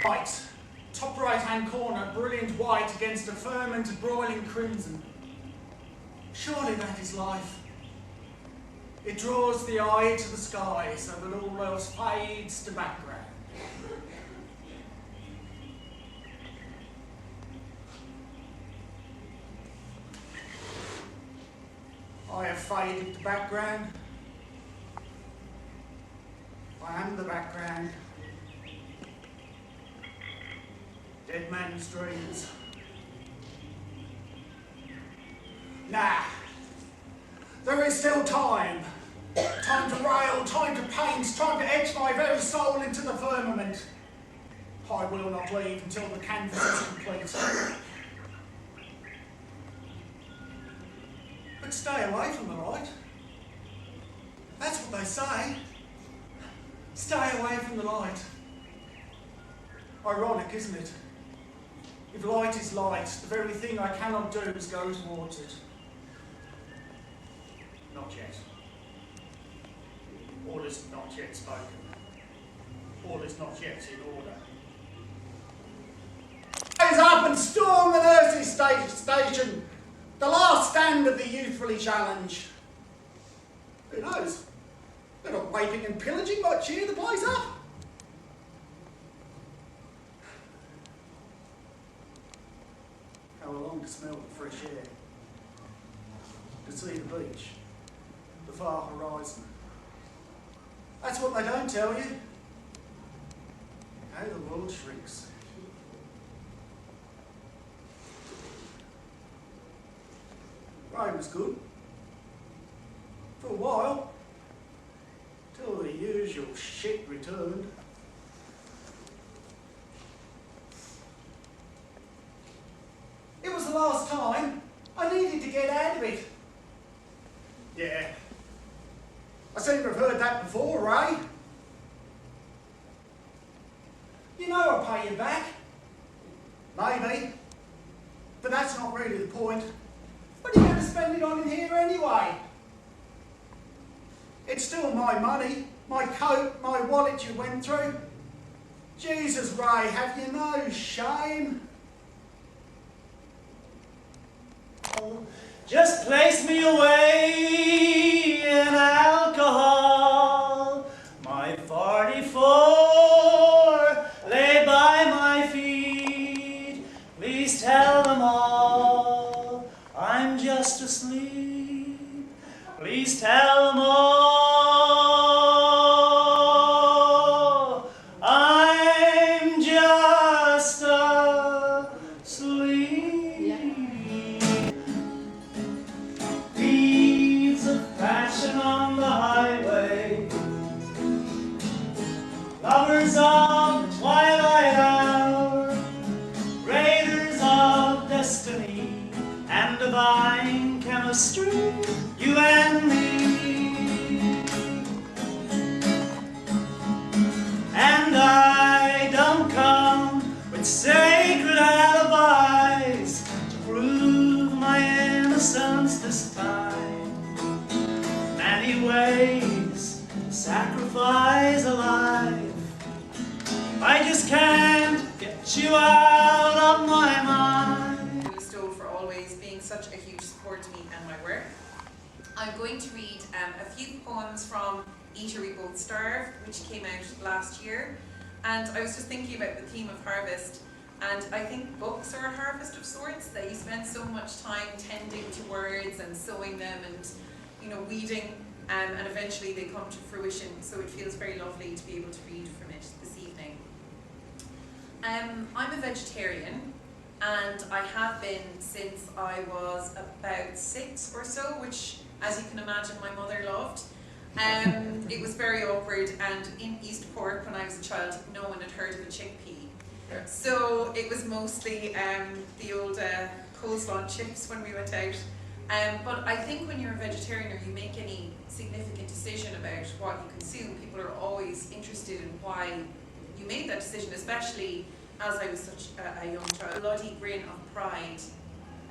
Right, top right-hand corner, brilliant white against a fermented broiling crimson. Surely that is life. It draws the eye to the sky so that all else fades to background. I have faded to background. I am the background. Dead man's dreams. Nah. There is still time. Time to rail, time to paint, time to etch my very soul into the firmament. I will not leave until the canvas is complete. But stay away from the light. That's what they say. Stay away from the light. Ironic, isn't it? If light is light, the very thing I cannot do is go towards it. Not yet. All is not yet spoken. All is not yet in order. Rise up and storm the nurse's station, the last stand of the youthfully challenged. Who knows? They're not raping and pillaging, might cheer the place up. How I long to smell the fresh air, to see the beach, the far horizon. That's what they don't tell you. How the world shrinks. Rain was good. For a while. Till the usual shit returned. It was the last time. I needed to get out of it. Yeah. I seem to have heard that before, Ray. You know I'll pay you back. Maybe. But that's not really the point. What are you going to spend it on in here anyway? It's still my money, my coat, my wallet you went through. Jesus, Ray, have you no shame? Just place me away in alcohol. My 44 lay by my feet. Please tell them all I'm just asleep. Please tell them all I'm just asleep. On the highway, lovers of the twilight hour, raiders of destiny and divine chemistry, you and me. And I don't come with sacred alibis to prove my innocence this time. Many ways to sacrifice a life. I just can't get you out of my mind. Listowel for always being such a huge support to me and my work. I'm going to read a few poems from Eat or We Both Starve, which came out last year. And I was just thinking about the theme of harvest. And I think books are a harvest of sorts, that you spend so much time tending to words and sowing them and weeding, and eventually they come to fruition, so it feels very lovely to be able to read from it this evening. I'm a vegetarian, and I have been since I was about 6 or so, which, as you can imagine, my mother loved. It was very awkward, and in East Cork, when I was a child, no one had heard of a chickpea. So it was mostly the old coleslaw and chips when we went out. But I think when you're a vegetarian or you make any significant decision about what you consume, people are always interested in why you made that decision, especially as I was such a young child. A bloody grin of pride.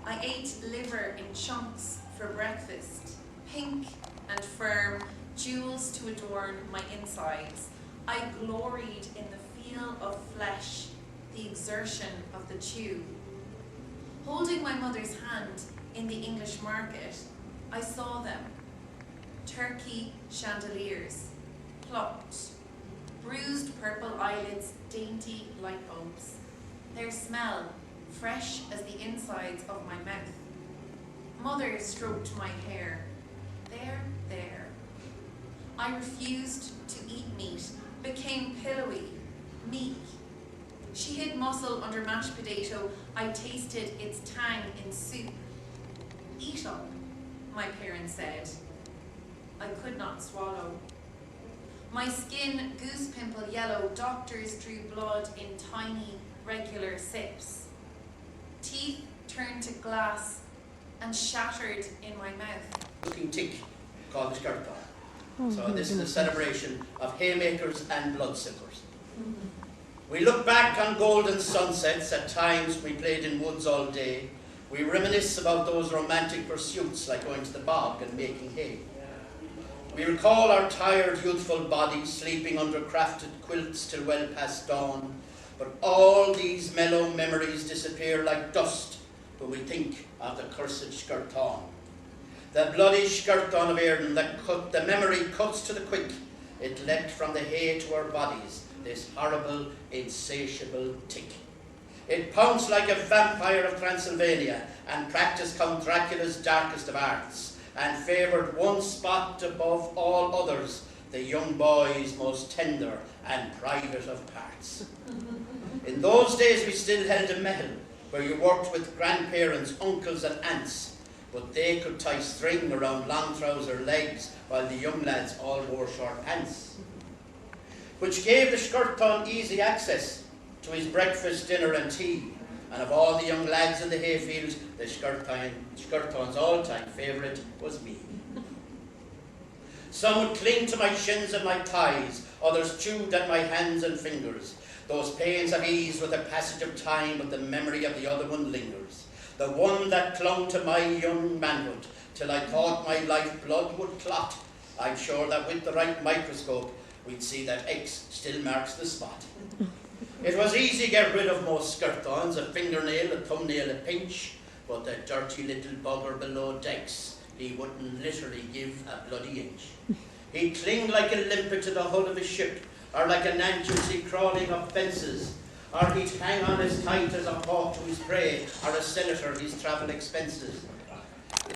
I ate liver in chunks for breakfast, pink and firm, jewels to adorn my insides. I gloried in the feel of flesh the exertion of the tube. Holding my mother's hand in the English market, I saw them. Turkey chandeliers, plucked, bruised purple eyelids, dainty light bulbs. Their smell, fresh as the insides of my mouth. Mother stroked my hair. There. I refused to eat meat, became pillowy, meek. She hid mussel under mashed potato. I tasted its tang in soup. Eat up, my parents said. I could not swallow. My skin goose pimple yellow, doctors drew blood in tiny, regular sips. Teeth turned to glass and shattered in my mouth. Looking tick called the Skerta. So this is a celebration of haymakers and bloodsuckers. We look back on golden sunsets. At times we played in woods all day. We reminisce about those romantic pursuits like going to the bog and making hay. We recall our tired youthful bodies sleeping under crafted quilts till well past dawn. But all these mellow memories disappear like dust when we think of the cursed Skerton. The bloody Skerton of Éirinn that the memory cuts to the quick. It leapt from the hay to our bodies, this horrible, insatiable tick. It pounced like a vampire of Transylvania and practiced Count Dracula's darkest of arts and favoured one spot above all others, the young boy's most tender and private of parts. In those days we still held a mehel where you worked with grandparents, uncles and aunts, but they could tie string around long trouser legs while the young lads all wore short pants, which gave the Skerton easy access to his breakfast, dinner and tea. And of all the young lads in the hayfields, the Skerton's all-time favourite was me. Some would cling to my shins and my thighs, others chewed at my hands and fingers. Those pains have eased with the passage of time, but the memory of the other one lingers. The one that clung to my young manhood, till I thought my life blood would clot. I'm sure that with the right microscope, we'd see that X still marks the spot. It was easy to get rid of most Skertons, a fingernail, a thumbnail, a pinch, but the dirty little bugger below decks, he wouldn't literally give a bloody inch. He'd cling like a limpet to the hull of a ship, or like an angelcy crawling up fences, or he'd hang on as tight as a hawk to his prey, or a senator his travel expenses.